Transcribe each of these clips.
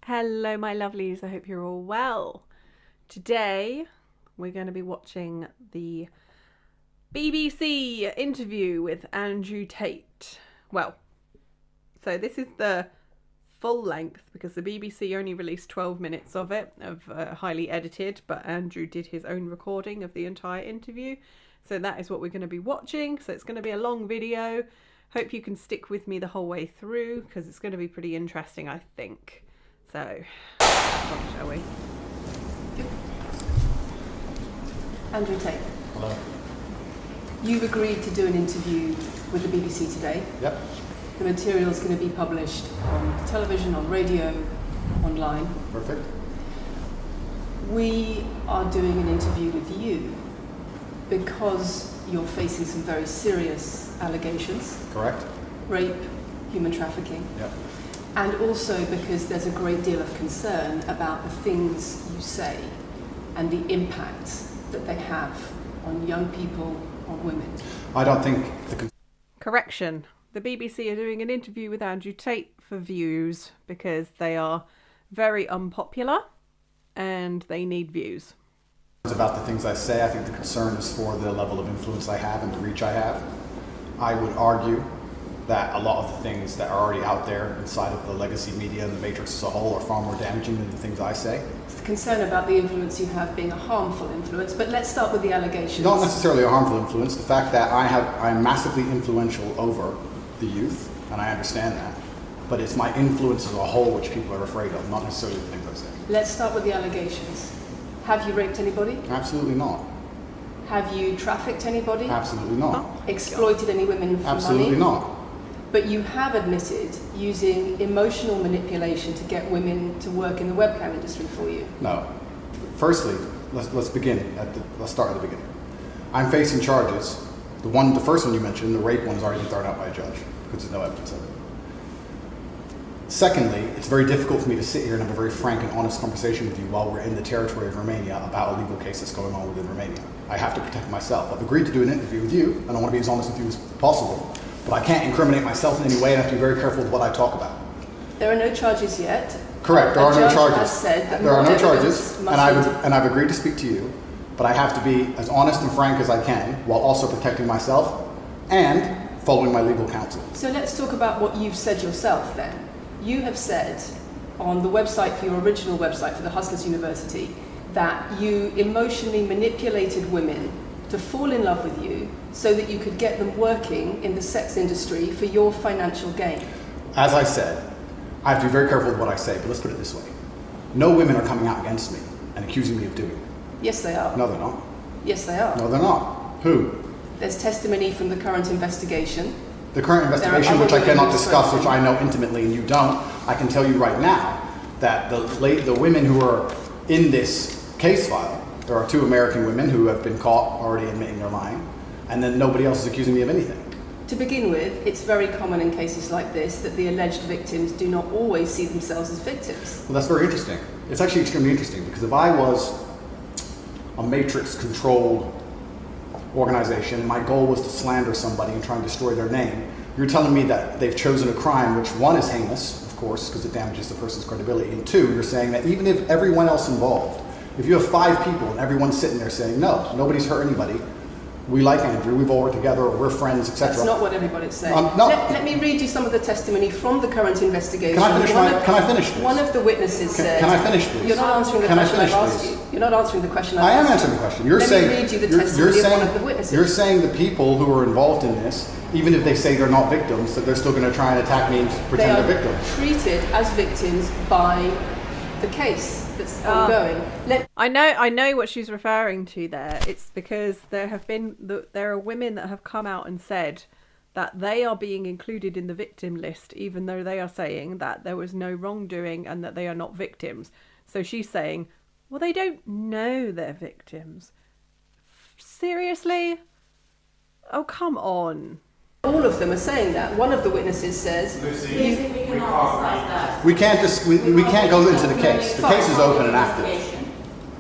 Hello, my lovelies. I hope you're all well. Today, we're going to be watching the BBC interview with Andrew Tate. Well, so this is the full length because the BBC only released 12 minutes of it, highly edited, but Andrew did his own recording of the entire interview. So that is what we're going to be watching. So it's going to be a long video. Hope you can stick with me the whole way through because it's going to be pretty interesting, I think. So, shall we? Andrew Tate. Hello. You've agreed to do an interview with the BBC today. Yep. The material is going to be published on television, on radio, online. Perfect. We are doing an interview with you because you're facing some very serious allegations. Correct. Rape, human trafficking. Yep. And also because there's a great deal of concern about the things you say and the impact that they have on young people, on women. I don't think Correction. The BBC are doing an interview with Andrew Tate for views because they are very unpopular and they need views. about the things I say. I think the concern is for the level of influence I have and the reach I have. I would argue that a lot of the things that are already out there inside of the legacy media and the matrix as a whole are far more damaging than the things I say. It's the concern about the influence you have being a harmful influence, but let's start with the allegations. Not necessarily a harmful influence. The fact that I'm massively influential over the youth, and I understand that, but it's my influence as a whole which people are afraid of, not necessarily the things I say. Let's start with the allegations. Have you raped anybody? Absolutely not. Have you trafficked anybody? Absolutely not. Exploited any women for Absolutely money? not. But you have admitted using emotional manipulation to get women to work in the webcam industry for you. No. Firstly, let's begin let's start at the beginning. I'm facing charges. The first one you mentioned, the rape one, has already been thrown out by a judge because there's no evidence of it. Secondly, it's very difficult for me to sit here and have a very frank and honest conversation with you while we're in the territory of Romania about a legal case that's going on within Romania. I have to protect myself. I've agreed to do an interview with you, and I want to be as honest with you as possible, but I can't incriminate myself in any way, and I have to be very careful with what I talk about. There are no charges yet. Correct, there are no charges. Has said that there are no more charges, evidence and I've agreed to speak to you, but I have to be as honest and frank as I can while also protecting myself and following my legal counsel. So let's talk about what you've said yourself then. You have said on the website, for your original website for the Hustlers University, that you emotionally manipulated women to fall in love with you so that you could get them working in the sex industry for your financial gain. As I said, I have to be very careful with what I say, but let's put it this way. No women are coming out against me and accusing me of doing it. Yes, they are. No, they're not. Yes, they are. No, they're not. Who? There's testimony from the current investigation. The current investigation, which I cannot discuss, which I know intimately and you don't, I can tell you right now that the women who are in this case file, there are 2 American women who have been caught already admitting they're lying, and then nobody else is accusing me of anything. To begin with, it's very common in cases like this that the alleged victims do not always see themselves as victims. Well, that's very interesting. It's actually extremely interesting because if I was a matrix-controlled organization and my goal was to slander somebody and try and destroy their name, you're telling me that they've chosen a crime which, 1, is heinous, of course, because it damages the person's credibility, and 2, you're saying that even if everyone else involved, if you have 5 people and everyone's sitting there saying, no, nobody's hurt anybody, we like Andrew, we've all worked together, or we're friends, etc. That's not what everybody's saying. No. Let me read you some of the testimony from the current investigation. Can I finish please? One of the witnesses said... Can I finish, please? You're not answering the question I've asked you. You're not answering the question I've asked you. I am answering the question. You're Let saying, me read you the testimony of one of the witnesses. You're saying the people who are involved in this, even if they say they're not victims, that they're still going to try and attack me and pretend they're victims. They are treated as victims by the case that's ongoing. I know what she's referring to there. It's because there are women that have come out and said that they are being included in the victim list, even though they are saying that there was no wrongdoing and that they are not victims. So she's saying, well, they don't know they're victims. Seriously? Oh, come on. All of them are saying that. One of the witnesses says... We can't go into the case. The case is open and active.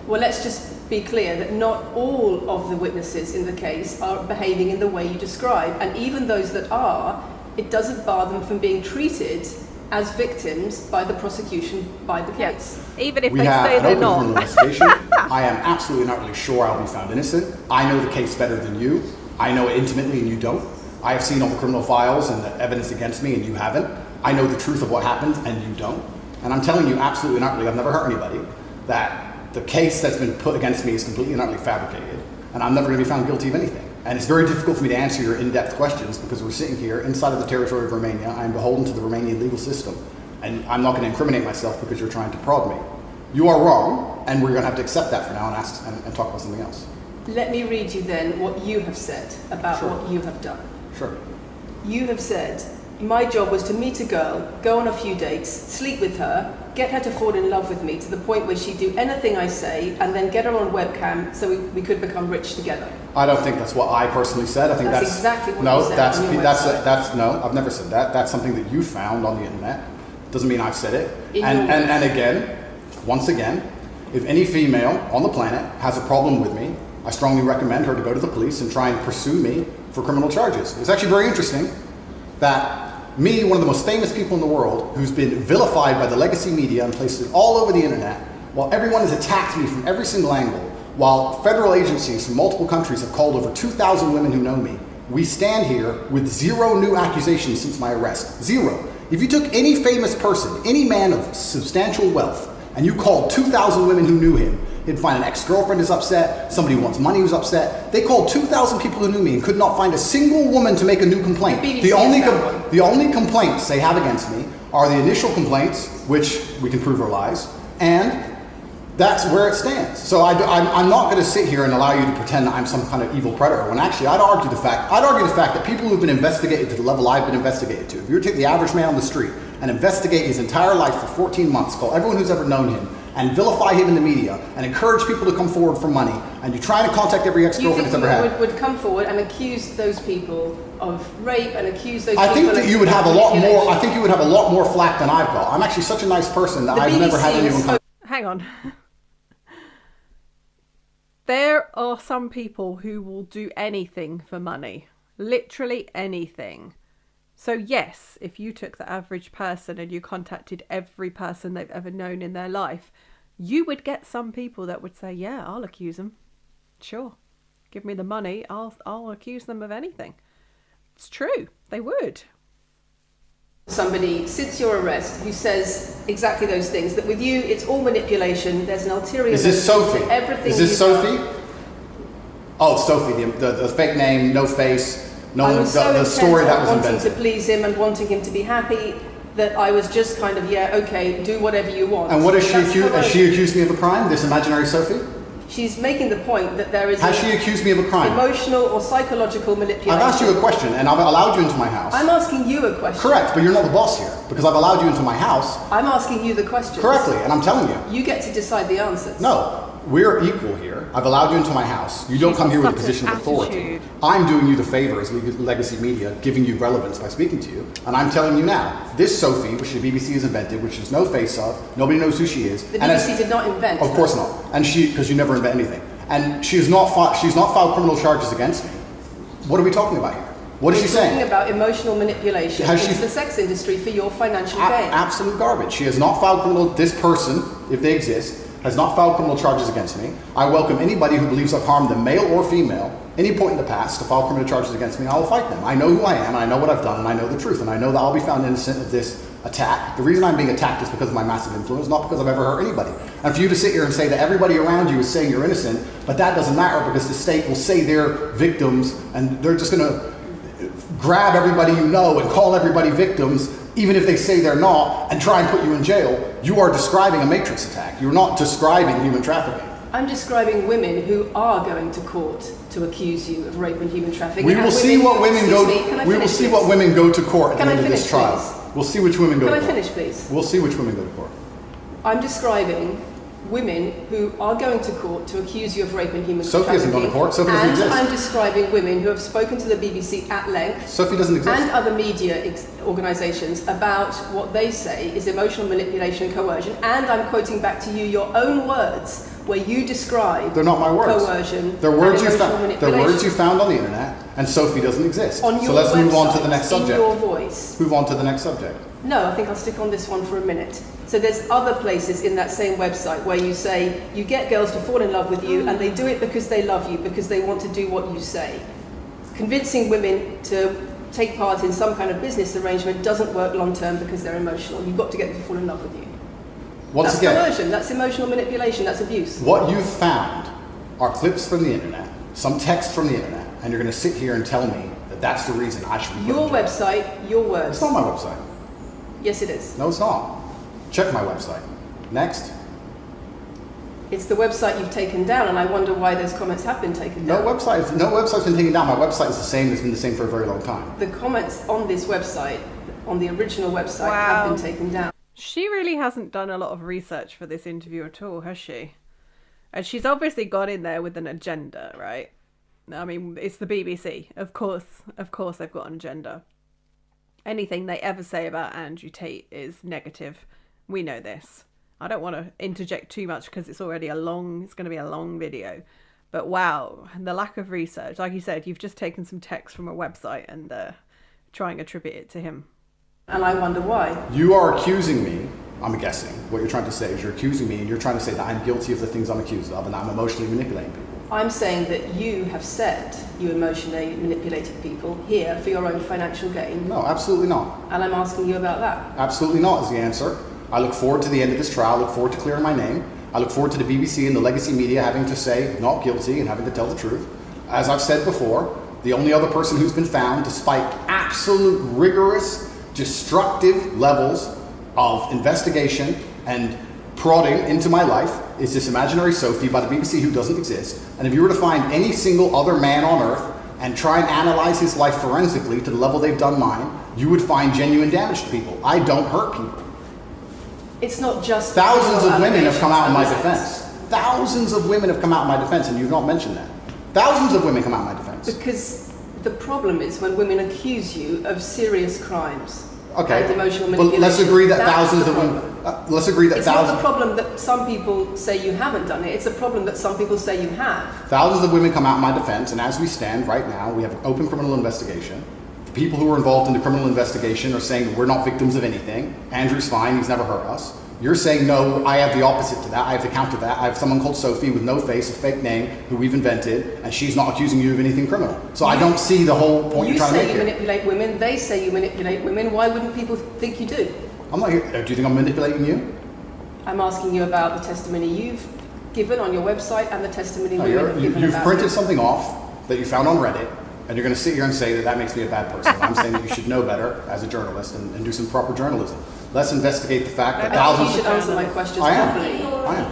Well, let's just be clear that not all of the witnesses in the case are behaving in the way you describe. And even those that are, it doesn't bar them from being treated as victims by the prosecution, by the case. Even if We they have say an they're open not. criminal investigation. I am absolutely and utterly sure I'll be found innocent. I know the case better than you. I know it intimately and you don't. I have seen all the criminal files and the evidence against me and you haven't. I know the truth of what happened and you don't. And I'm telling you absolutely and utterly, I've never hurt anybody, that the case that's been put against me is completely and utterly fabricated. And I'm never going to be found guilty of anything. And it's very difficult for me to answer your in-depth questions because we're sitting here inside of the territory of Romania. I'm beholden to the Romanian legal system. And I'm not going to incriminate myself because you're trying to prod me. You are wrong, and we're going to have to accept that for now and talk about something else. Let me read you then what you have said about Sure. what you have done. Sure. You have said, my job was to meet a girl, go on a few dates, sleep with her, get her to fall in love with me to the point where she'd do anything I say, and then get her on webcam so we could become rich together. I don't think that's what I personally said. I think That's that's exactly what no, you said that's on your that's website. that's no. I've never said that. That's something that you found on the internet. Doesn't mean I've said it. In And your and again, once again, if any female on the planet has a problem with me, I strongly recommend her to go to the police and try and pursue me for criminal charges. It's actually very interesting that me, one of the most famous people in the world, who's been vilified by the legacy media and places all over the internet, while everyone has attacked me from every single angle, while federal agencies from multiple countries have called over 2,000 women who know me, we stand here with 0 new accusations since my arrest. 0. If you took any famous person, any man of substantial wealth, and you called 2,000 women who knew him, he'd find an ex-girlfriend is upset, somebody who wants money who's upset. They called 2,000 people who knew me and could not find a single woman to make a new complaint. The BBC The only complaints they have against me are the initial complaints, which we can prove are lies, and that's where it stands. So I'm not going to sit here and allow you to pretend that I'm some kind of evil predator, when actually I'd argue the fact that people who've been investigated to the level I've been investigated to, if you were to take the average man on the street and investigate his entire life for 14 months, call everyone who's ever known him, and vilify him in the media, and encourage people to come forward for money, and you try to contact every ex-girlfriend that's ever had. Would come forward and accuse those people of rape and accuse those I people think that of you would have a lot more. manipulation? I think you would have a lot more flack than I've got. I'm actually such a nice person that The I've never had BBC anyone come. Hang on. There are some people who will do anything for money. Literally anything. So yes, if you took the average person and you contacted every person they've ever known in their life, you would get some people that would say, yeah, I'll accuse them. Sure. Give me the money, I'll accuse them of anything. It's true. They would. Somebody since your arrest who says exactly those things, that with you it's all manipulation, there's an ulterior Is this motive Sophie? to everything. Is this you've Sophie? done. Oh, it's Sophie, the fake name, no face, no I one, was so the intent story that on was wanting invented. to please him and wanting him to be happy that I was just kind of, yeah, okay, do whatever you want. And what is she That's accused? Has coercion. she accused me of a crime? This imaginary Sophie? She's making the point that there is Has she accused me of a crime? emotional or psychological manipulation. I've asked you a question, and I've allowed you into my house. I'm asking you a question. Correct, but you're not the boss here because I've allowed you into my house I'm asking you the question. correctly, and I'm telling you. You get to decide the answers. No, we're equal here. I've allowed you into my house. You don't She's come here with a got position such of an authority. attitude. I'm doing you the favor as legacy media, giving you relevance by speaking to you. And I'm telling you now, this Sophie, which the BBC has invented, which there's no face of, nobody knows who she is. The and BBC did not invent. Of course not. And because you never invent anything. And she's not filed criminal charges against me. What are we talking about here? What is she We're talking saying? about emotional manipulation Has into she- the sex industry for your financial gain. Absolute garbage. She has not filed criminal. This person, if they exist, has not filed criminal charges against me. I welcome anybody who believes I've harmed them, male or female, any point in the past, to file criminal charges against me. I will fight them. I know who I am, and I know what I've done, and I know the truth, and I know that I'll be found innocent of this attack. The reason I'm being attacked is because of my massive influence, not because I've ever hurt anybody. And for you to sit here and say that everybody around you is saying you're innocent, but that doesn't matter because the state will say they're victims, and they're just going to grab everybody you know and call everybody victims, even if they say they're not, and try and put you in jail. You are describing a matrix attack. You're not describing human trafficking. I'm describing women who are going to court to accuse you of rape and human trafficking. We and will see what women Excuse go. me, can I We will finish, see please? what women go to court at Can the I end of this finish, trial. please? We'll see which women go Can to I court. finish, please? We'll see which women go to court. I'm describing women who are going to court to accuse you of rape and human Sophie trafficking. hasn't gone to court. Sophie doesn't and exist. I'm describing women who have spoken to the BBC at length Sophie doesn't exist. and other media organisations about what they say is emotional manipulation and coercion. And I'm quoting back to you your own words where you describe They're not my words. coercion They're words and you emotional found. They're manipulation. words you found on the internet, and Sophie doesn't exist. On your So let's move on to the website, next in subject. your voice. Move on to the next subject. No, I think I'll stick on this one for a minute. So there's other places in that same website where you say you get girls to fall in love with you and they do it because they love you, because they want to do what you say. Convincing women to take part in some kind of business arrangement doesn't work long term because they're emotional. You've got to get them to fall in love with you. That's coercion, that's emotional manipulation, that's abuse. What you've found are clips from the internet, some text from the internet, and you're going to sit here and tell me that that's the reason I should be Your website, your words. It's not my website. Yes, it is. No, it's not. Check my website. Next. It's the website you've taken down, and I wonder why those comments have been taken down. No website's been taken down. My website is the same. It's been the same for a very long time. The comments on this website, on the original website, have been taken down. She really hasn't done a lot of research for this interview at all, has she? And she's obviously gone in there with an agenda, right? I mean, it's the BBC. Of course they've got an agenda. Anything they ever say about Andrew Tate is negative. We know this. I don't want to interject too much because it's already it's going to be a long video. But wow, the lack of research. Like you said, you've just taken some text from a website and trying to attribute it to him. And I wonder why. You are accusing me, I'm guessing, what you're trying to say is you're accusing me and you're trying to say that I'm guilty of the things I'm accused of and that I'm emotionally manipulating people. I'm saying that you have said you emotionally manipulated people here for your own financial gain. No, absolutely not. And I'm asking you about that. Absolutely not is the answer. I look forward to the end of this trial. I look forward to clearing my name. I look forward to the BBC and the legacy media having to say not guilty and having to tell the truth. As I've said before, the only other person who's been found, despite absolute rigorous, destructive levels of investigation and prodding into my life, is this imaginary Sophie by the BBC who doesn't exist. And if you were to find any single other man on earth and try and analyze his life forensically to the level they've done mine, you would find genuine damage to people. I don't hurt people. It's not just... Thousands of women have come out in my defense. Thousands of women have come out in my defense, and you've not mentioned that. Thousands of women come out in my defense. Because the problem is when women accuse you of serious crimes. Okay, and emotional manipulation. But let's agree that thousands of women... let's agree that thousands... It's not the problem that some people say you haven't done it, it's a problem that some people say you have. Thousands of women come out in my defense, and as we stand right now, we have an open criminal investigation. The people who are involved in the criminal investigation are saying that we're not victims of anything. Andrew's fine, he's never hurt us. You're saying, no, I have the opposite to that, I have to counter that. I have someone called Sophie with no face, a fake name, who we've invented, and she's not accusing you of anything criminal. So I don't see the whole point you're trying to make here. You say you manipulate women, they say you manipulate women, why wouldn't people think you do? I'm not here. Do you think I'm manipulating you? I'm asking you about the testimony you've given on your website and the testimony women have given You've about printed it. something off that you found on Reddit, and you're going to sit here and say that that makes me a bad person. I'm saying that you should know better as a journalist and do some proper journalism. Let's investigate the fact that thousands... You should answer my questions I am. properly. I am.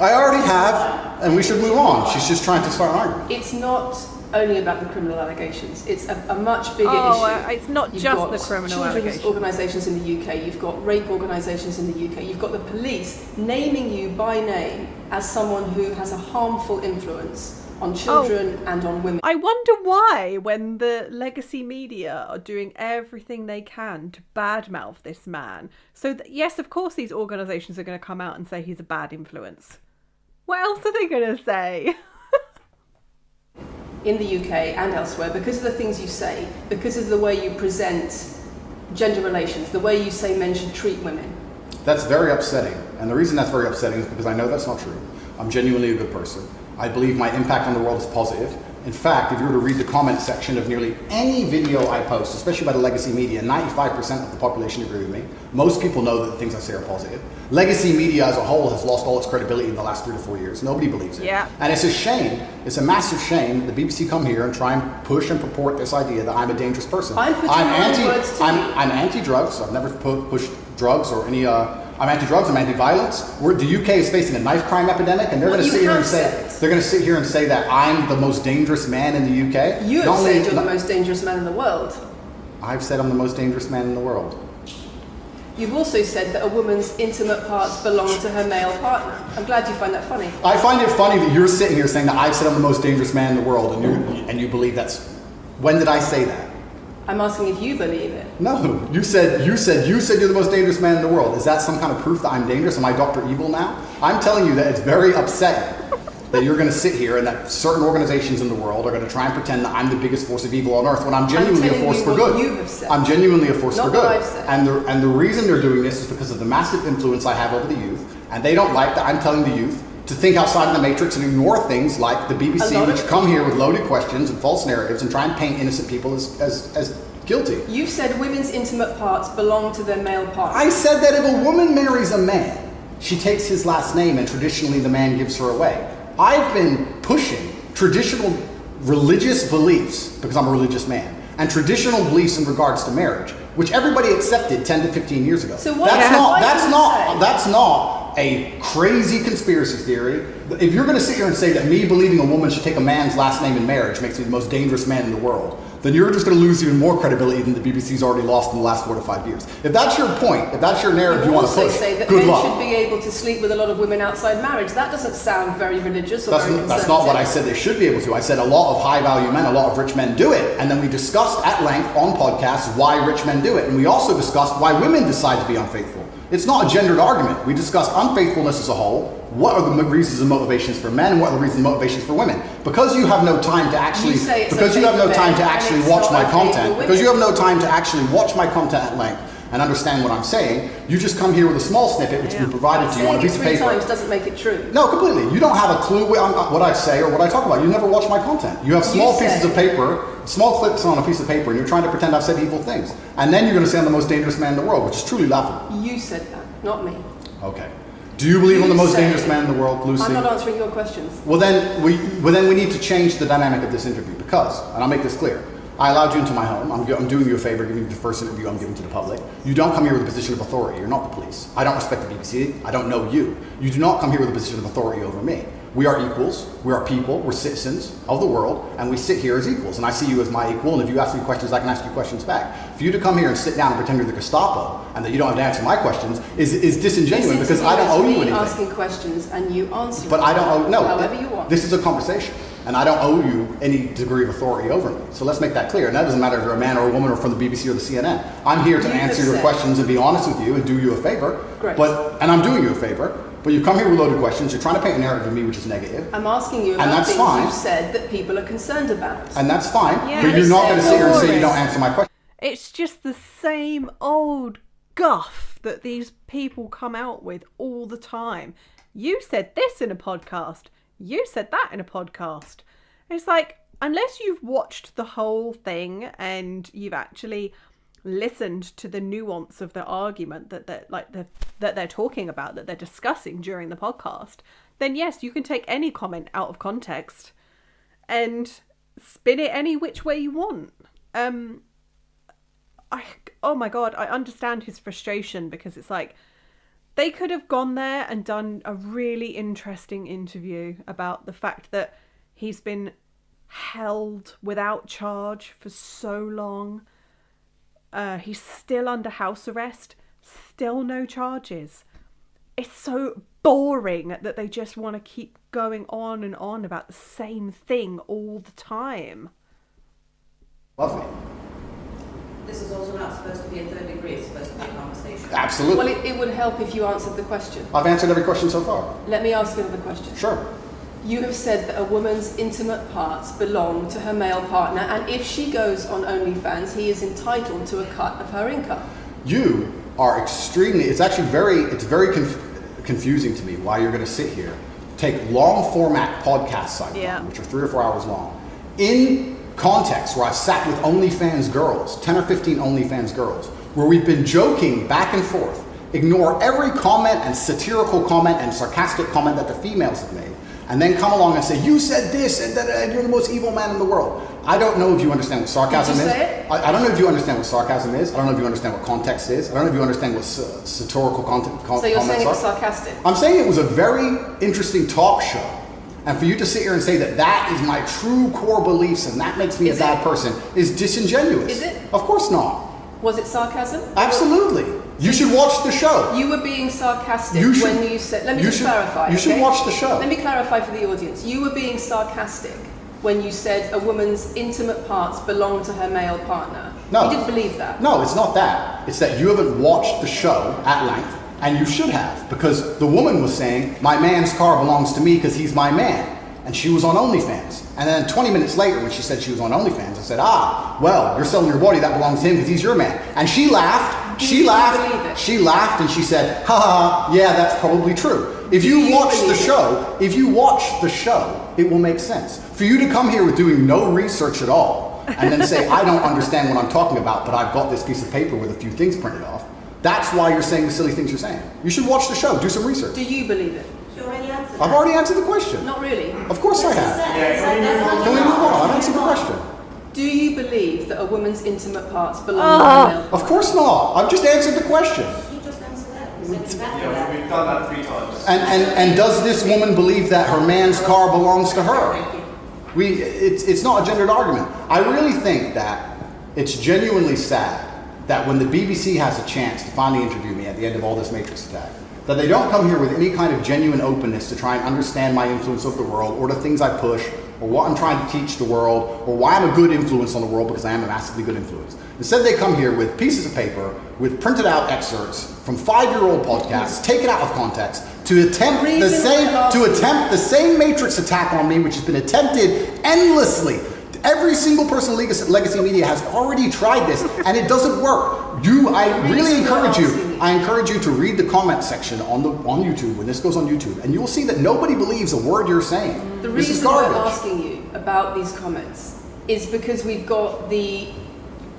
I already have, and we should move on. She's just trying to start an argument. It's not only about the criminal allegations. It's a much bigger issue. It's not You've just got the criminal children's allegations. organisations in the UK, you've got rape organisations in the UK, you've got the police naming you by name as someone who has a harmful influence on children and on women. I wonder why, when the legacy media are doing everything they can to badmouth this man. So yes, of course these organisations are going to come out and say he's a bad influence. What else are they going to say? In the UK and elsewhere, because of the things you say, because of the way you present gender relations, the way you say men should treat women. That's very upsetting. And the reason that's very upsetting is because I know that's not true. I'm genuinely a good person. I believe my impact on the world is positive. In fact, if you were to read the comment section of nearly any video I post, especially by the legacy media, 95% of the population agree with me. Most people know that the things I say are positive. Legacy media as a whole has lost all its credibility in the last 3 to 4 years. Nobody believes it. Yeah. And it's a shame, it's a massive shame that the BBC come here and try and push and purport this idea that I'm a dangerous person. I'm anti-drugs. I've never pushed drugs or any... I'm anti-drugs, I'm anti-violence. The UK is facing a knife crime epidemic, and they're going to sit here and say that I'm the most dangerous man in the UK. You have said you're the most dangerous man in the world. I've said I'm the most dangerous man in the world. You've also said that a woman's intimate parts belong to her male partner. I'm glad you find that funny. I find it funny that you're sitting here saying that I've said I'm the most dangerous man in the world, and you believe that's... When did I say that? I'm asking if you believe it. No, you said you're the most dangerous man in the world. Is that some kind of proof that I'm dangerous? Am I Dr. Evil now? I'm telling you that it's very upsetting that you're going to sit here and that certain organizations in the world are going to try and pretend that I'm the biggest force of evil on earth when I'm genuinely a force for good. You have said. I'm genuinely a force for Not good. what I've said. And the reason they're doing this is because of the massive influence I have over the youth, and they don't like that I'm telling the youth to think outside of the matrix and ignore things like the BBC, which come here with loaded questions and false narratives and try and paint innocent people as guilty. You've said women's intimate parts belong to their male partner. I said that if a woman marries a man, she takes his last name and traditionally the man gives her away. I've been pushing traditional religious beliefs, because I'm a religious man, and traditional beliefs in regards to marriage, which everybody accepted 10 to 15 years ago. So that's not a crazy conspiracy theory. If you're going to sit here and say that me believing a woman should take a man's last name in marriage makes me the most dangerous man in the world, then you're just going to lose even more credibility than the BBC's already lost in the last 4 to 5 years. If that's your point, if that's your narrative you want to push, say that good men luck. should be able to sleep with a lot of women outside marriage. That doesn't sound very religious or very conservative. That's not what I said they should be able to. I said a lot of high-value men, a lot of rich men do it. And then we discussed at length on podcasts why rich men do it. And we also discussed why women decide to be unfaithful. It's not a gendered argument. We discussed unfaithfulness as a whole. What are the reasons and motivations for men, and what are the reasons and motivations for women? Because you have no time to actually, watch my content, because you have no time to actually watch my content at length and understand what I'm saying, you just come here with a small snippet which has been provided to you on a piece of paper. Saying it 3 times doesn't make it true. No, completely. You don't have a clue what I say or what I talk about. You never watch my content. You have small pieces of paper, small clips on a piece of paper, and you're trying to pretend I've said evil things. And then you're going to say I'm the most dangerous man in the world, which is truly laughable. You said that, not me. Okay. Do you believe I'm the most dangerous man in the world, Lucy? I'm not answering your questions. Well, then we need to change the dynamic of this interview because, and I'll make this clear, I allowed you into my home. I'm doing you a favor, giving you the first interview I'm giving to the public. You don't come here with a position of authority. You're not the police. I don't respect the BBC. I don't know you. You do not come here with a position of authority over me. We are equals. We are people. We're citizens of the world, and we sit here as equals. And I see you as my equal, and if you ask me questions, I can ask you questions back. For you to come here and sit down and pretend you're the Gestapo, and that you don't have to answer my questions, is disingenuous because I don't owe you anything. Asking questions and you answer. But I don't owe, no. However you want. This is a conversation, and I don't owe you any degree of authority over me. So let's make that clear. And that doesn't matter if you're a man or a woman or from the BBC or the CNN. I'm here to answer your questions and be honest with you and do you a favor. Great. And I'm doing you a favor. But you come here with loaded questions. You're trying to paint a narrative of me which is negative. I'm asking you about things you've said that people are concerned about. And that's fine. Yeah, but you're not going to sit here and say you don't answer my question. It's just the same old guff that these people come out with all the time. You said this in a podcast. You said that in a podcast. It's like, unless you've watched the whole thing and you've actually listened to the nuance of the argument that they're talking about, that they're discussing during the podcast, then yes, you can take any comment out of context and spin it any which way you want. Oh my God, I understand his frustration because it's like they could have gone there and done a really interesting interview about the fact that he's been held without charge for so long. He's still under house arrest, still no charges. It's so boring that they just want to keep going on and on about the same thing all the time. Lovely. This is also not supposed to be a third degree, it's supposed to be a conversation. Absolutely. Well, it would help if you answered the question. I've answered every question so far. Let me ask you another question. Sure. You have said that a woman's intimate parts belong to her male partner, and if she goes on OnlyFans, he is entitled to a cut of her income. You are extremely, it's very confusing to me why you're going to sit here, take long format podcasts I've done, which are 3 or 4 hours long, in context where I've sat with OnlyFans girls, 10 or 15 OnlyFans girls, where we've been joking back and forth, ignore every comment and satirical comment and sarcastic comment that the females have made, and then come along and say, you said this, and you're the most evil man in the world. I don't know if you understand what sarcasm is. I don't know if you understand what sarcasm is. I don't know if you understand what context is. I don't know if you understand what satirical comments are. So you're saying it was sarcastic? I'm saying it was a very interesting talk show. And for you to sit here and say that that is my true core beliefs and that makes me a bad person is disingenuous. Is it? Of course not. Was it sarcasm? Absolutely. You should watch the show. You were being sarcastic when you said... Let me just clarify. You should watch the show. Let me clarify for the audience. You were being sarcastic when you said a woman's intimate parts belong to her male partner. No. You didn't believe that. No, it's not that. It's that you haven't watched the show at length, and you should have, because the woman was saying, my man's car belongs to me because he's my man. and she was on OnlyFans. And then 20 minutes later, when she said she was on OnlyFans, I said, well, you're selling your body, that belongs to him because he's your man. And she laughed, she laughed, and she said, yeah, that's probably true. If you watch the show, it will make sense. For you to come here with doing no research at all, and then say, I don't understand what I'm talking about, but I've got this piece of paper with a few things printed off, that's why you're saying the silly things you're saying. You should watch the show, do some research. Do you believe it? You already answered I've already answered the question. Not really. Of course I have. Can we move on? I've answered the question. Do you believe that a woman's intimate parts belong to a male? Of course not. I've just answered the question. You just answered that. You said exactly that. We've done that 3 times. And does this woman believe that her man's car belongs to her? It's not a gendered argument. I really think that it's genuinely sad that when the BBC has a chance to finally interview me at the end of all this Matrix attack, that they don't come here with any kind of genuine openness to try and understand my influence over the world, or the things I push, or what I'm trying to teach the world, or why I'm a good influence on the world, because I am a massively good influence. Instead, they come here with pieces of paper, with printed out excerpts from 5-year-old podcasts, taken out of context, to attempt the same Matrix attack on me, which has been attempted endlessly. Every single person in Legacy Media has already tried this, and it doesn't work. I really encourage you. I encourage you to read the comment section on YouTube when this goes on YouTube, and you will see that nobody believes a word you're saying. The This is reason we're garbage. asking you about these comments is because we've got the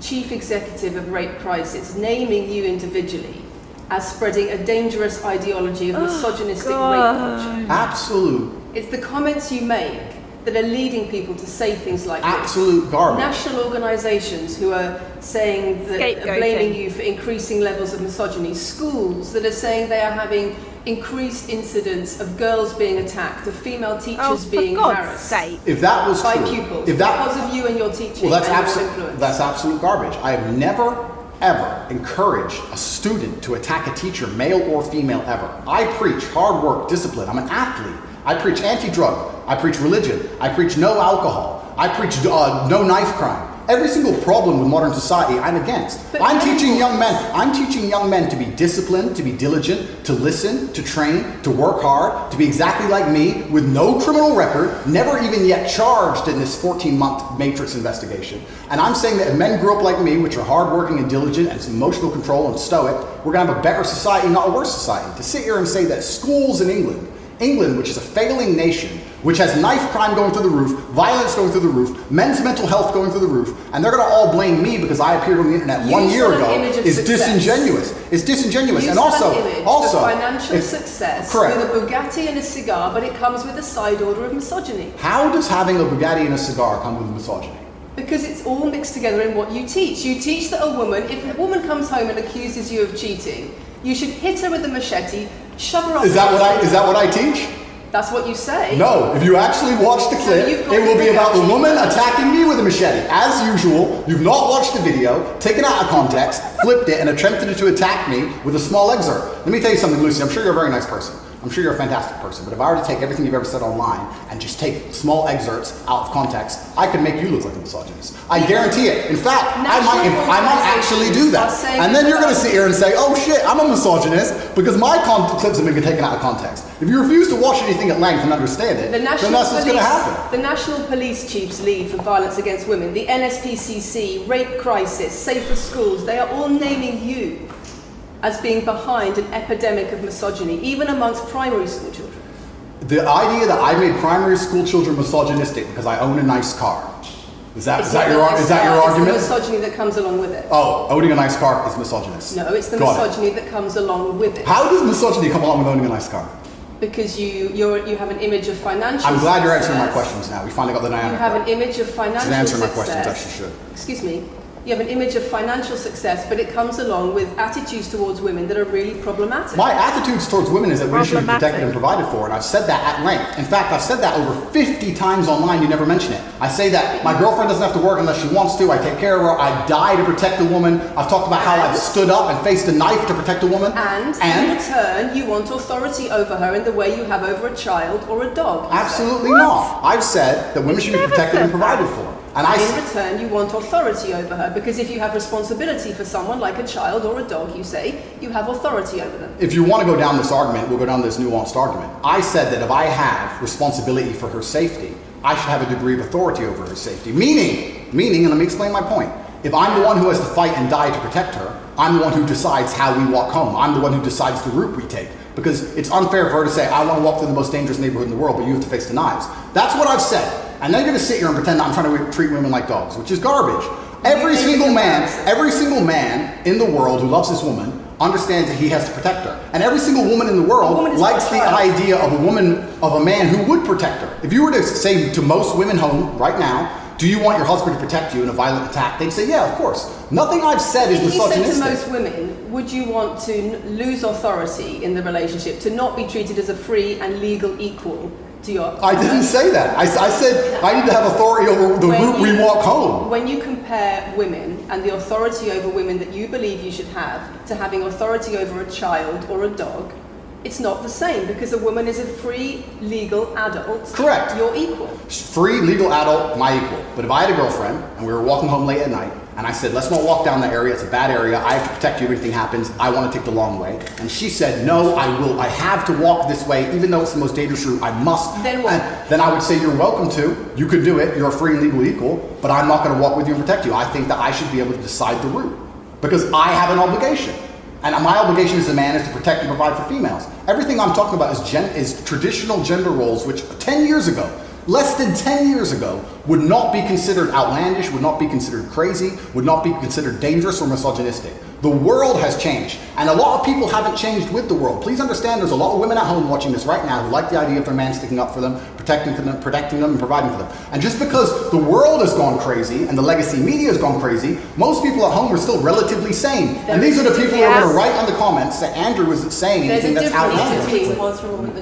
chief executive of Rape Crisis naming you individually as spreading a dangerous ideology of misogynistic rape culture. Absolute It's the comments you make that are leading people to say things like Absolute this. garbage. National organisations who are saying that, Scapegoating. blaming you for increasing levels of misogyny. Schools that are saying they are having increased incidents of girls being attacked, of female teachers being for God's harassed sake. If that was by true, pupils if that, because of you and your teaching well, and your influence. that's absolute garbage. I have never, ever encouraged a student to attack a teacher, male or female, ever. I preach hard work, discipline. I'm an athlete. I preach anti-drug. I preach religion. I preach no alcohol. I preach no knife crime. Every single problem with modern society, I'm against. I'm teaching young men to be disciplined, to be diligent, to listen, to train, to work hard, to be exactly like me, with no criminal record, never even yet charged in this 14-month Matrix investigation. And I'm saying that if men grew up like me, which are hardworking and diligent and some emotional control and stoic, we're gonna have a better society, not a worse society. To sit here and say that schools in England, which is a failing nation, which has knife crime going through the roof, violence going through the roof, men's mental health going through the roof, and they're going to all blame me because I appeared on the internet 1 year ago, is disingenuous. It's disingenuous. And also, financial success correct. with a Bugatti and a cigar, but it comes with a side order of misogyny. How does having a Bugatti and a cigar come with misogyny? Because it's all mixed together in what you teach. You teach that if a woman comes home and accuses you of cheating, you should hit her with a machete, shove her up. Is that what I teach? That's what you say. No, if you actually watch the clip, it will be about the woman attacking me with a machete. As usual, you've not watched the video, taken it out of context, flipped it, and attempted to attack me with a small excerpt. Let me tell you something, Lucy. I'm sure you're a very nice person. I'm sure you're a fantastic person. But if I were to take everything you've ever said online and just take small excerpts out of context, I could make you look like a misogynist. I guarantee it. In fact, I might actually do that. And then you're going to sit here and say, oh shit, I'm a misogynist because my clips have been taken out of context. If you refuse to watch anything at length and understand it, then that's what's going to happen. The National Police Chiefs League for Violence Against Women, the NSPCC, Rape Crisis, Safer Schools, they are all naming you as being behind an epidemic of misogyny, even amongst primary school children. The idea that I made primary school children misogynistic because I own a nice car. Is that your argument? It's the misogyny that comes along with it. Oh, owning a nice car is misogynist. No, it's the misogyny that comes along with it. How does misogyny come along with owning a nice car? Because you have an image of financial I'm glad success. you're answering my questions now. We finally got the dynamic. You have an image of financial success. Answering my success. questions, actually should. Excuse me. You have an image of financial success, but it comes along with attitudes towards women that are really problematic. My attitudes towards women is that women should be protected and provided for, and I've said that at length. In fact, I've said that over 50 times online, you never mention it. I say that my girlfriend doesn't have to work unless she wants to, I take care of her, I die to protect a woman. I've talked about how I've stood up and faced a knife to protect a woman. And in return, you want authority over her in the way you have over a child or a dog. Absolutely not. I've said that women should be protected and provided for. And in return, you want authority over her, because if you have responsibility for someone like a child or a dog, you say, you have authority over them. If you want to go down this argument, we'll go down this nuanced argument. I said that if I have responsibility for her safety, I should have a degree of authority over her safety. Meaning, and let me explain my point. If I'm the one who has to fight and die to protect her, I'm the one who decides how we walk home. I'm the one who decides the route we take. Because it's unfair for her to say, I want to walk through the most dangerous neighborhood in the world, but you have to face the knives. That's what I've said. And then you're going to sit here and pretend that I'm trying to treat women like dogs, which is garbage. Every single man in the world who loves this woman understands that he has to protect her. And every single woman in the world likes the idea of a man who would protect her. If you were to say to most women home right now, do you want your husband to protect you in a violent attack? They'd say, yeah, of course. Nothing I've said is misogynistic. If you said to most women, would you want to lose authority in the relationship, to not be treated as a free and legal equal to your partner? I didn't say that. I said I need to have authority over the route we walk home. When you compare women and the authority over women that you believe you should have to having authority over a child or a dog, it's not the same, because a woman is a free, legal adult. Correct. You're equal. Free, legal adult, my equal. But if I had a girlfriend and we were walking home late at night and I said, let's not walk down that area, it's a bad area, I have to protect you if anything happens, I want to take the long way. And she said, no, I have to walk this way, even though it's the most dangerous route, I must. Then what? And then I would say, you're welcome to, you could do it, you're a free and legal equal, but I'm not going to walk with you and protect you. I think that I should be able to decide the route, because I have an obligation. And my obligation as a man is to protect and provide for females. Everything I'm talking about is traditional gender roles, which 10 years ago, less than 10 years ago, would not be considered outlandish, would not be considered crazy, would not be considered dangerous or misogynistic. The world has changed, and a lot of people haven't changed with the world. Please understand, there's a lot of women at home watching this right now who like the idea of their man sticking up for them, protecting them, and providing for them. And just because the world has gone crazy and the legacy media has gone crazy, most people at home are still relatively sane. And these are the people who are going to write on the comments that Andrew isn't saying anything that's outlandish. There's a difference between what's wrong with the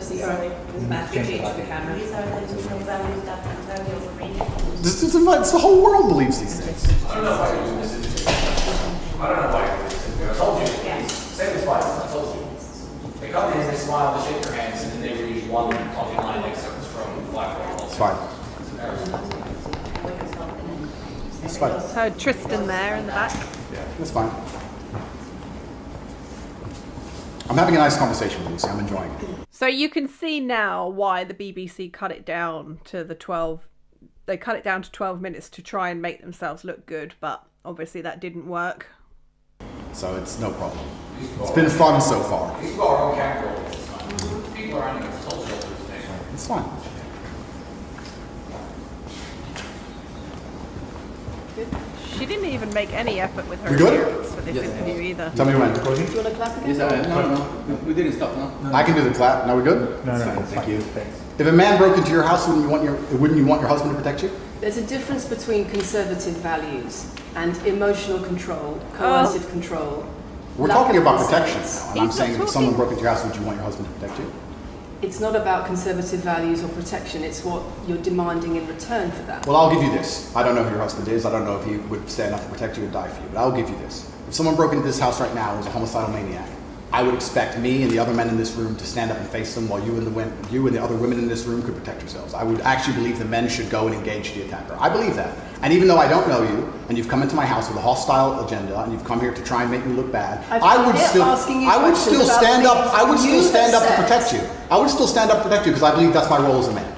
There's massive change for the camera. These are the two values that are totally overrated. It's the whole world believes these things. I don't know why you're doing this. I don't know why you're doing this. I told you. Say this twice. I told you. They come in, they smile, they shake their hands, and then they read one funny line excerpts from Black Girl. It's fine. It's fine. Heard Tristan there in the back. Yeah, that's fine. I'm having a nice conversation with you, so I'm enjoying it. So you can see now why the BBC cut it down to the 12. They cut it down to 12 minutes to try and make themselves look good, but obviously that didn't work. So it's no problem. It's been fun so far. These people are own cat girl this time. People are on the total shelter today. It's fine. She didn't even make any effort with her We good? appearance for this interview either. Tell me when. Do you want to clap again? No, we didn't stop, no? I can do the clap. Now we good? No, Thank you. If a man broke into your house, wouldn't you want your husband to protect you? There's a difference between conservative values and emotional control, coercive control. We're lack talking of about consent. protection now, and He's I'm not saying if talking- someone broke into your house, would you want your husband to protect you? It's not about conservative values or protection, it's what you're demanding in return for that. Well, I'll give you this. I don't know who your husband is. I don't know if he would stand up and protect you or die for you, but I'll give you this. If someone broke into this house right now and was a homicidal maniac, I would expect me and the other men in this room to stand up and face them, while you and the other women in this room could protect yourselves. I would actually believe the men should go and engage the attacker. I believe that. And even though I don't know you, and you've come into my house with a hostile agenda, and you've come here to try and make me look bad, I would still stand up to protect you. I would still stand up to protect you because I believe that's my role as a man.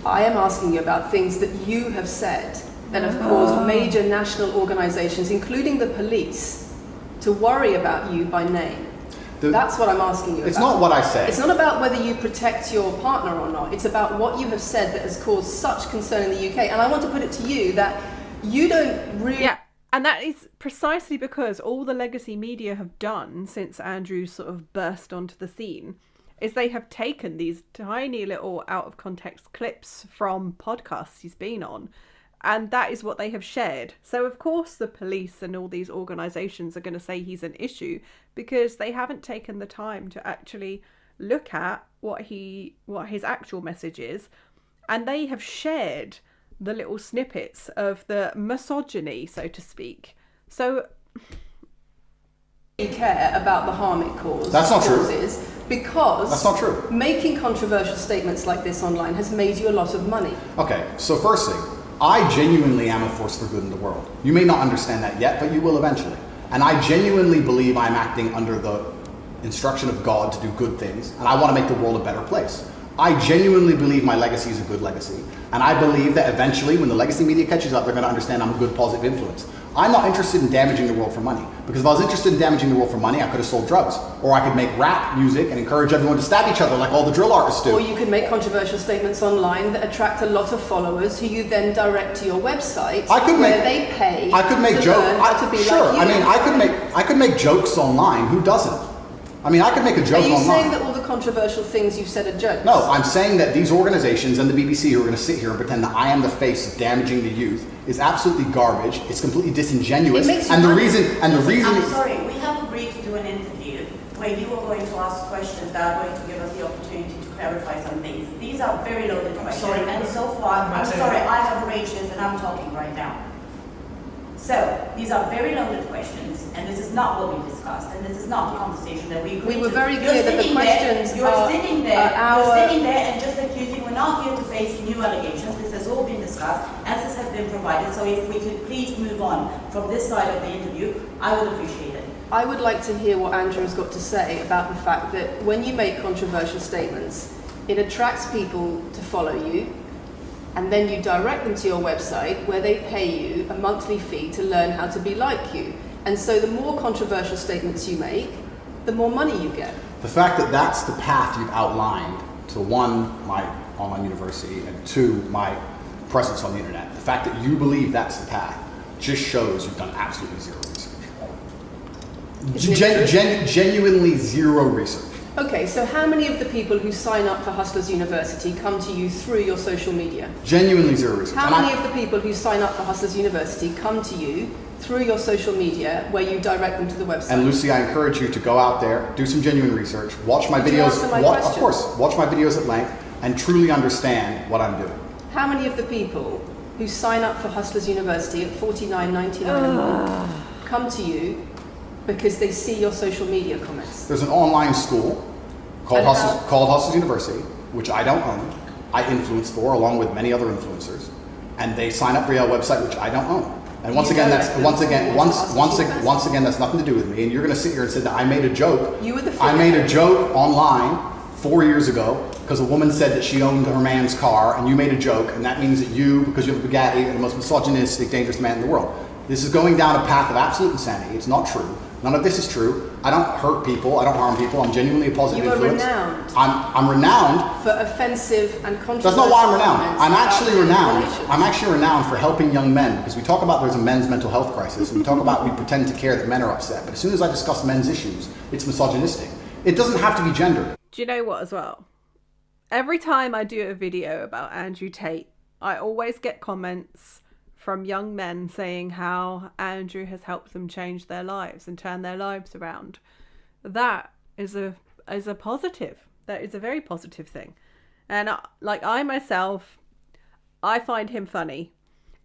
I am asking you about things that you have said that have caused major national organizations, including the police, to worry about you by name. That's what I'm asking you about. It's not what I say. It's not about whether you protect your partner or not. It's about what you have said that has caused such concern in the UK. And I want to put it to you that you don't really... Yeah, and that is precisely because all the legacy media have done since Andrew sort of burst onto the scene is they have taken these tiny little out of context clips from podcasts he's been on, and that is what they have shared. So of course the police and all these organisations are going to say he's an issue because they haven't taken the time to actually look at what his actual message is, and they have shared the little snippets of the misogyny, so to speak. So care about the harm it causes. That's not true. Because that's not true. Making controversial statements like this online has made you a lot of money. Okay, so first thing, I genuinely am a force for good in the world. You may not understand that yet, but you will eventually. And I genuinely believe I'm acting under the instruction of God to do good things, and I want to make the world a better place. I genuinely believe my legacy is a good legacy, and I believe that eventually, when the legacy media catches up, they're going to understand I'm a good, positive influence. I'm not interested in damaging the world for money, because if I was interested in damaging the world for money, I could have sold drugs, or I could make rap music and encourage everyone to stab each other like all the drill artists do. Or you could make controversial statements online that attract a lot of followers who you then direct to your website where they pay I could make to jokes. learn how to be Sure, like you. I mean, I could make jokes online. Who doesn't? I mean, I could make a joke Are you online. saying that all the controversial things you've said are jokes? No, I'm saying that these organizations and the BBC who are going to sit here and pretend that I am the face of damaging the youth is absolutely garbage. It's completely disingenuous. It makes you and the money. reason I'm sorry, we have agreed to do an interview where you are going to ask questions that are going to give us the opportunity to clarify some things. These are very loaded questions. sorry. And so far, I'm sorry, I have arranged this and I'm talking right now. So, these are very loaded questions, and this is not what we discussed, and this is not the conversation that we agreed to. We were very clear that the questions You're are sitting there our- and just accusing, we're not here to face new allegations. This has all been discussed, answers have been provided, so if we could please move on from this side of the interview, I would appreciate it. I would like to hear what Andrew's got to say about the fact that when you make controversial statements, it attracts people to follow you, and then you direct them to your website where they pay you a monthly fee to learn how to be like you. And so the more controversial statements you make, the more money you get. the fact that that's the path you've outlined to one, my online university, and two, my presence on the internet. The fact that you believe that's the path just shows you've done absolutely zero research. Genuinely zero research. Okay, so how many of the people who sign up for Hustlers University come to you through your social media? Genuinely zero research. How many of the people who sign up for Hustlers University come to you through your social media where you direct them to the website? And Lucy, I encourage you to go out there, do some genuine research, watch my Did you videos. answer my Of question? course, watch my videos at length and truly understand what I'm doing. How many of the people who sign up for Hustlers University at $49.99 a month come to you because they see your social media comments? There's an online school called And Hustlers University, which I don't own. I influence for, along with many other influencers, and they sign up for your website, which I don't own. And once You again, direct them to Hustlers University. once again, that's nothing to do with me. And you're going to sit here and say that I made a joke. You were the I made a figurehead. joke online 4 years ago because a woman said that she owned her man's car, and you made a joke, and that means that you, because you have a Bugatti, are the most misogynistic, dangerous man in the world. This is going down a path of absolute insanity. It's not true. None of this is true. I don't hurt people. I don't harm people. I'm genuinely a positive You are influence. renowned I'm renowned. for offensive and controversial That's not why I'm renowned. comments I'm about actually renowned. relations. I'm actually renowned for helping young men, because we talk about there's a men's mental health crisis, and we talk about we pretend to care that men are upset. But as soon as I discuss men's issues, it's misogynistic. It doesn't have to be gender. Do you know what as well? Every time I do a video about Andrew Tate, I always get comments from young men saying how Andrew has helped them change their lives and turn their lives around. That is a positive. That is a very positive thing. And I myself, I find him funny,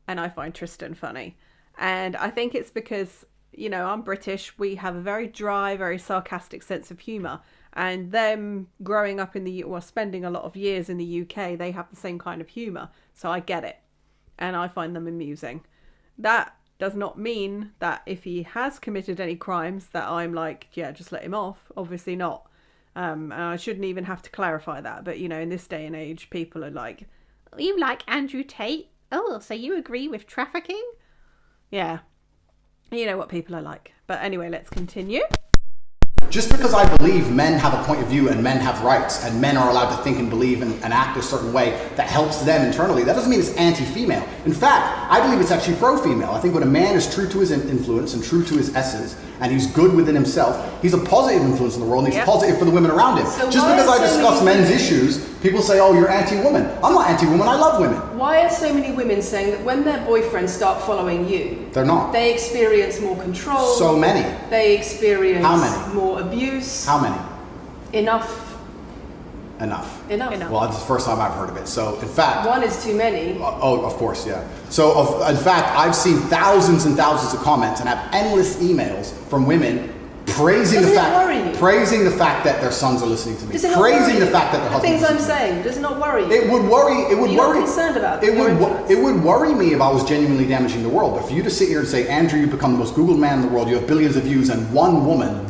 and I find Tristan funny. And I think it's because, you know, I'm British. We have a very dry, very sarcastic sense of humour. And them growing up in spending a lot of years in the UK, they have the same kind of humour. So I get it. And I find them amusing. That does not mean that if he has committed any crimes that I'm like, yeah, just let him off. Obviously not. And I shouldn't even have to clarify that. But, you know, in this day and age, people are like, you like Andrew Tate? Oh, so you agree with trafficking? Yeah. You know what people are like. But anyway, let's continue. Just because I believe men have a point of view and men have rights and men are allowed to think and believe and act a certain way that helps them internally, that doesn't mean it's anti-female. In fact, I believe it's actually pro-female. I think when a man is true to his influence and true to his essence and he's good within himself, he's a positive influence in the world and he's positive for the women around him. So just why because are I so discuss many men's women- issues, people say, oh, you're anti-woman. I'm not anti-woman, I love women. Why are so many women saying that when their boyfriends start following you, They're not. they experience more control? So many. They experience How many? more abuse? How many? Enough. Enough. Enough. Well, it's the first time I've heard of it. So, in fact... One is too many. Oh, of course, yeah. So, in fact, I've seen thousands and thousands of comments and have endless emails from women praising Doesn't the it worry you? fact, praising the fact that their sons are listening to me, Does it not praising worry the you? fact that their The things husbands. I'm saying, does it not worry you? It would worry. It would You're not worry. concerned about it your would. influence? It would worry me if I was genuinely damaging the world. But for you to sit here and say, Andrew, you've become the most Googled man in the world. You have billions of views, and one woman,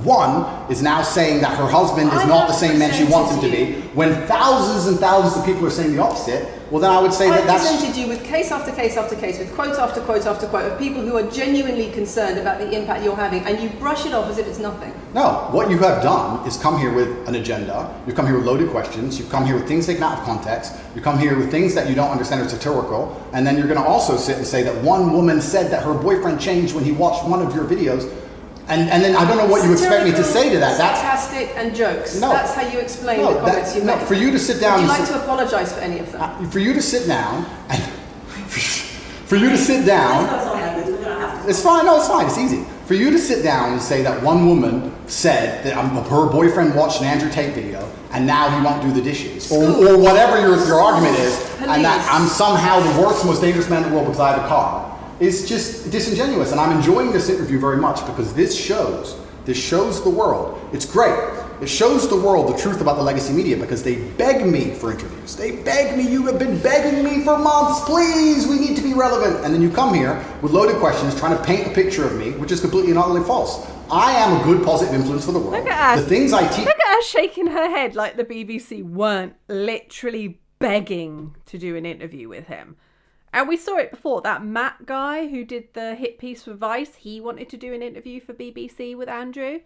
is now saying that her husband is I not the have same man she wants him to presented be, when thousands and thousands of people are saying the opposite. Well, then I would say I that that's. presented you with case after case after case, with quote after quote after quote of people who are genuinely concerned about the impact you're having, and you brush it off as if it's nothing. No, what you have done is come here with an agenda. You've come here with loaded questions. You've come here with things taken out of context. You come here with things that you don't understand are satirical. And then you're going to also sit and say that one woman said that her boyfriend changed when he watched one of your videos. And then I don't know what you expect me to say to that. That's sarcastic and jokes. No. That's how you explain the comments you make. for you to sit down. Would you and like to apologise for any of them? For you to sit down and for you to sit down. It's fine. No, it's fine. It's easy. For you to sit down and say that one woman said that her boyfriend watched an Andrew Tate video and now he won't do the dishes, or whatever your argument is, and that I'm somehow the worst, most dangerous man in the world because I have a car, is just disingenuous. And I'm enjoying this interview very much because this shows the world. It's great. It shows the world the truth about the legacy media because they beg me for interviews. They beg me, you have been begging me for months, please, we need to be relevant. And then you come here with loaded questions trying to paint a picture of me, which is completely and utterly false. I am a good positive influence for the world. Look at her. The things I teach. Look at her shaking her head like the BBC weren't literally begging to do an interview with him. And we saw it before. That Matt guy who did the hit piece for Vice, he wanted to do an interview for BBC with Andrew.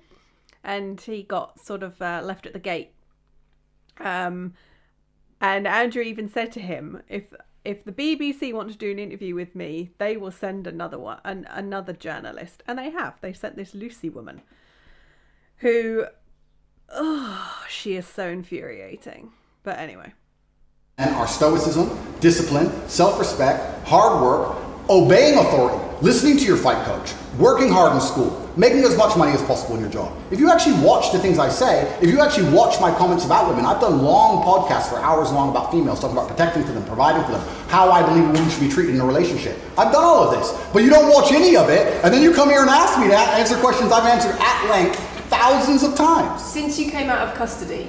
And he got sort of left at the gate. And Andrew even said to him, if the BBC want to do an interview with me, they will send another journalist. And they have. They sent this Lucy woman who, she is so infuriating. But anyway. And our stoicism, discipline, self-respect, hard work, obeying authority, listening to your fight coach, working hard in school, making as much money as possible in your job. If you actually watch the things I say, if you actually watch my comments about women, I've done long podcasts for hours long about females, talking about protecting for them, providing for them, how I believe a woman should be treated in a relationship. I've done all of this, but you don't watch any of it, and then you come here and ask me to answer questions I've answered at length thousands of times. Since you came out of custody,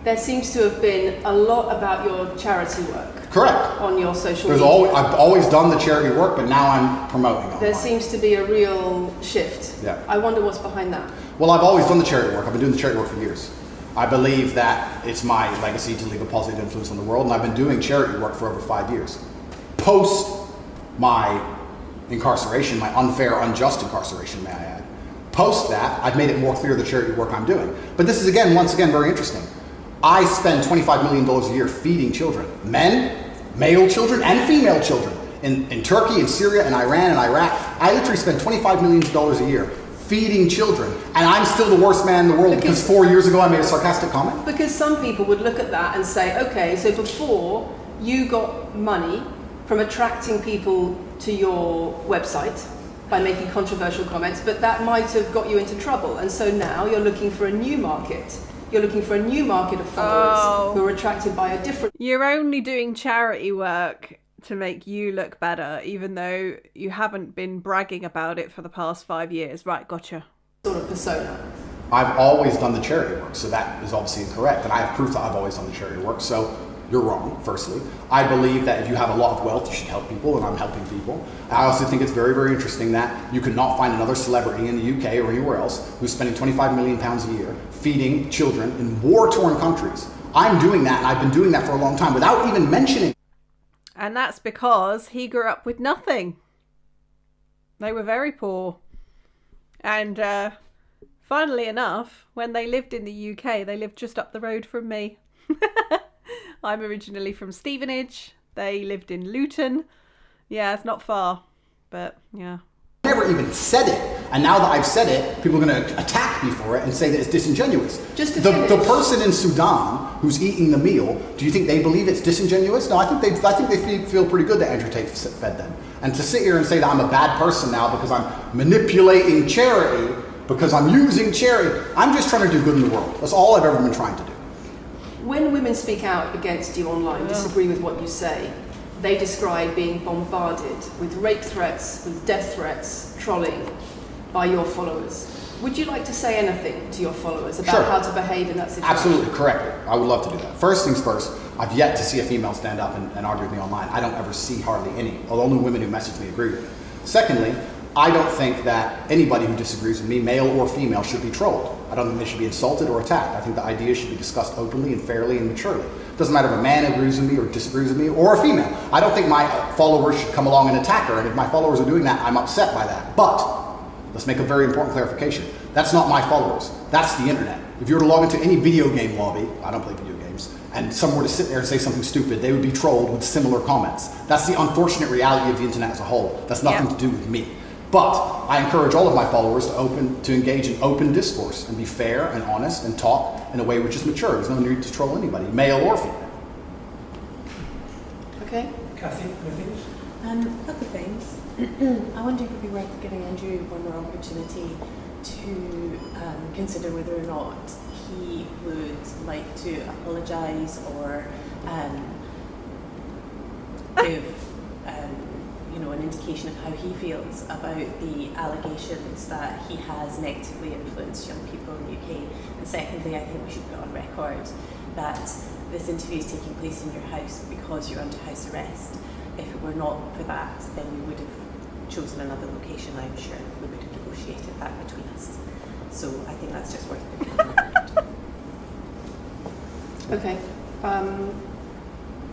there seems to have been a lot about your charity work. Correct. On your social I've always done the charity work, but now I'm promoting it. There seems to be a real shift. Yeah. I wonder what's behind that. Well, I've always done the charity work. I've been doing the charity work for years. I believe that it's my legacy to leave a positive influence on the world, and I've been doing charity work for over 5 years. Post my incarceration, my unfair, unjust incarceration, may I add. Post that, I've made it more clear the charity work I'm doing. But this is, once again, very interesting. I spend $25 million a year feeding children. Men, male children, and female children. In Turkey, in Syria, and Iran, and Iraq. I literally spend $25 million a year feeding children. And I'm still the worst man in the world because 4 years ago I made a sarcastic comment? Because some people would look at that and say, okay, so before you got money from attracting people to your website by making controversial comments, but that might have got you into trouble. And so now you're looking for a new market. You're looking for a new market of followers who are attracted by a different... You're only doing charity work to make you look better, even though you haven't been bragging about it for the past 5 years. Right, gotcha. ...sort of persona. I've always done the charity work, so that is obviously incorrect. And I have proof that I've always done the charity work, so you're wrong, firstly. I believe that if you have a lot of wealth, you should help people, and I'm helping people. I also think it's very, very interesting that you could not find another celebrity in the UK or anywhere else who's spending £25 million a year feeding children in war-torn countries. I'm doing that, and I've been doing that for a long time without even mentioning. And that's because he grew up with nothing. They were very poor. And funnily enough, when they lived in the UK, they lived just up the road from me. I'm originally from Stevenage. They lived in Luton. Yeah, it's not far, but yeah. I never even said it. And now that I've said it, people are going to attack me for it and say that it's disingenuous. The person in Sudan who's eating the meal, do you think they believe it's disingenuous? No, I think they feel pretty good that Andrew Tate fed them. And to sit here and say that I'm a bad person now because I'm manipulating charity, because I'm using charity, I'm just trying to do good in the world. That's all I've ever been trying to do. When women speak out against you online, disagree with what you say, they describe being bombarded with rape threats, with death threats, trolling by your followers. Would you like to say anything to your followers about Sure. how to behave in that situation? Absolutely, correct. I would love to do that. First things first, I've yet to see a female stand up and argue with me online. I don't ever see hardly any. Only women who message me agree with me. Secondly, I don't think that anybody who disagrees with me, male or female, should be trolled. I don't think they should be insulted or attacked. I think the ideas should be discussed openly and fairly and maturely. It doesn't matter if a man agrees with me or disagrees with me, or a female. I don't think my followers should come along and attack her, and if my followers are doing that, I'm upset by that. But let's make a very important clarification. That's not my followers. That's the internet. If you were to log into any video game lobby, I don't play video games, and someone were to sit there and say something stupid, they would be trolled with similar comments. That's the unfortunate reality of the internet as a whole. That's nothing to do with me. But I encourage all of my followers to engage in open discourse and be fair and honest and talk in a way which is mature. There's no need to troll anybody, male or female. Okay. Kathy, anything? A couple of things. I wonder if it would be worth giving Andrew one more opportunity to consider whether or not he would like to apologise or give an indication of how he feels about the allegations that he has negatively influenced young people in the UK. And secondly, I think we should put on record that this interview is taking place in your house because you're under house arrest. If it were not for that, then we would have chosen another location, I'm sure. We would have negotiated that between us. So I think that's just worth putting on record. Okay.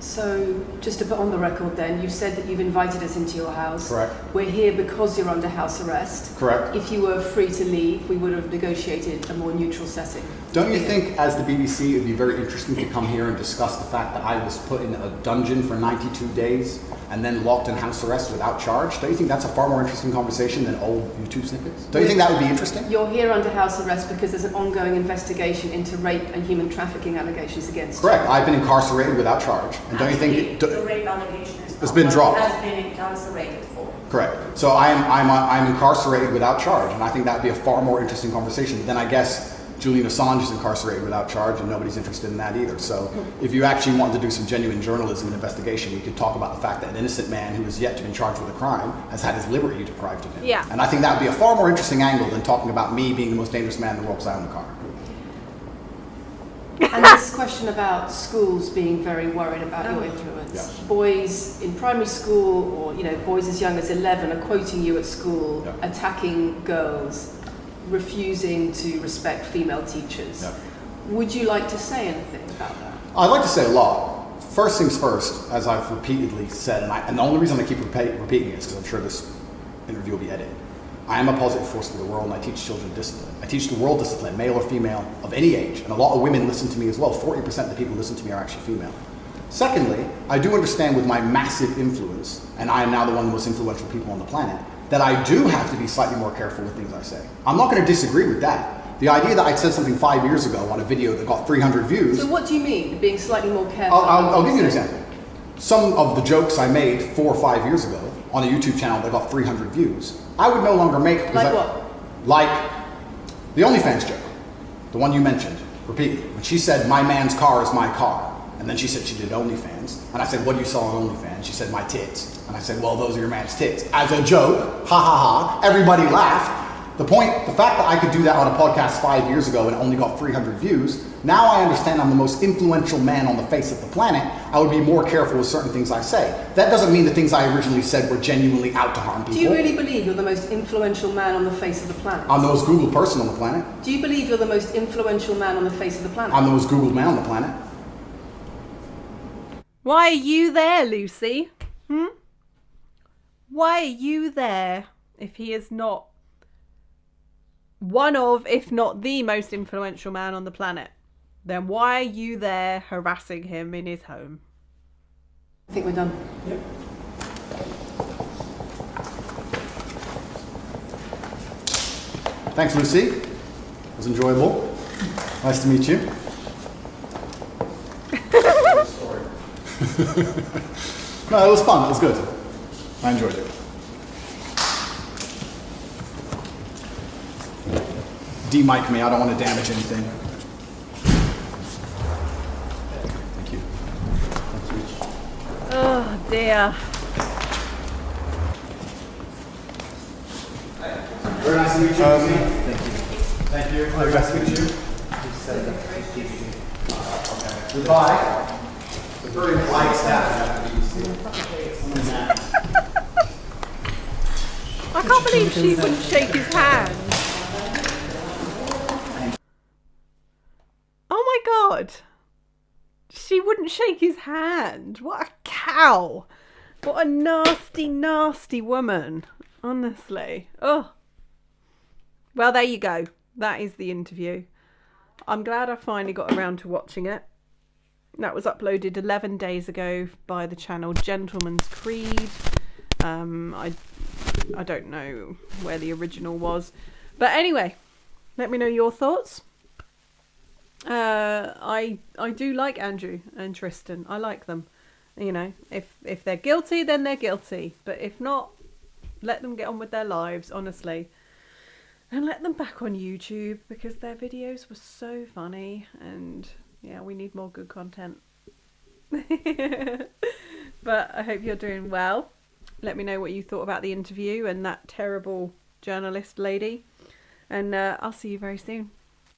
So, just to put on the record then, you've said that you've invited us into your house. Correct. We're here because you're under house arrest. Correct. If you were free to leave, we would have negotiated a more neutral setting. Don't you think, as the BBC, it would be very interesting to come here and discuss the fact that I was put in a dungeon for 92 days and then locked in house arrest without charge? Don't you think that's a far more interesting conversation than old YouTube snippets? Don't you think that would be interesting? You're here under house arrest because there's an ongoing investigation into rape and human trafficking allegations against you. Correct. I've been incarcerated without charge. And don't you think the rape allegation it's been dropped? Has been incarcerated for. Correct. So I'm incarcerated without charge, and I think that would be a far more interesting conversation than I guess Julian Assange is incarcerated without charge, and nobody's interested in that either. So if you actually wanted to do some genuine journalism and investigation, we could talk about the fact that an innocent man who is yet to be charged with a crime has had his liberty deprived of him. Yeah. And I think that would be a far more interesting angle than talking about me being the most dangerous man in the world because I own a car. And this question about schools being very worried about your influence. Yes. Boys in primary school, or boys as young as 11, are quoting you at school, Yeah. attacking girls, refusing to respect female teachers. Yeah. Would you like to say anything about that? I'd like to say a lot. First things first, as I've repeatedly said, and the only reason I keep repeating it is because I'm sure this interview will be edited. I am a positive force for the world, and I teach children discipline. I teach the world discipline, male or female, of any age. And a lot of women listen to me as well. 40% of the people who listen to me are actually female. Secondly, I do understand with my massive influence, and I am now the one of the most influential people on the planet, that I do have to be slightly more careful with things I say. I'm not going to disagree with that. The idea that I said something 5 years ago on a video that got 300 views... So what do you mean, being slightly more careful? I'll give you an example. Some of the jokes I made 4 or 5 years ago on a YouTube channel that got 300 views, I would no longer make... Like what? Like the OnlyFans joke, the one you mentioned repeatedly. When she said, my man's car is my car, and then she said she did OnlyFans, and I said, what do you sell on OnlyFans? She said, my tits. And I said, well, those are your man's tits. As a joke, ha ha ha, everybody laughed. The fact that I could do that on a podcast 5 years ago and only got 300 views, now I understand I'm the most influential man on the face of the planet. I would be more careful with certain things I say. That doesn't mean the things I originally said were genuinely out to harm people. Do you really believe you're the most influential man on the face of the planet? I'm the most Googled person on the planet. Do you believe you're the most influential man on the face of the planet? I'm the most Googled man on the planet. Why are you there, Lucy? Why are you there if he is not one of, if not the most influential man on the planet? Then why are you there harassing him in his home? I think we're done. Yep. Thanks, Lucy. It was enjoyable. Nice to meet you. No, it was fun. It was good. I enjoyed it. De-mic me. I don't want to damage anything. Thank you. Oh dear. Very nice to meet you. Lucy. Thank you. Thank you. Nice to meet you. Goodbye. The very polite staff at BBC. I can't believe she wouldn't shake his hand. Oh my god. She wouldn't shake his hand. What a cow. What a nasty, nasty woman. Honestly. Oh. Well, there you go. That is the interview. I'm glad I finally got around to watching it. That was uploaded 11 days ago by the channel Gentleman's Creed. I don't know where the original was. But anyway, let me know your thoughts. I do like Andrew and Tristan. I like them. You know, if they're guilty, then they're guilty. But if not, let them get on with their lives, honestly. And let them back on YouTube, because their videos were so funny. And yeah, we need more good content. But I hope you're doing well. Let me know what you thought about the interview and that terrible journalist lady. And I'll see you very soon.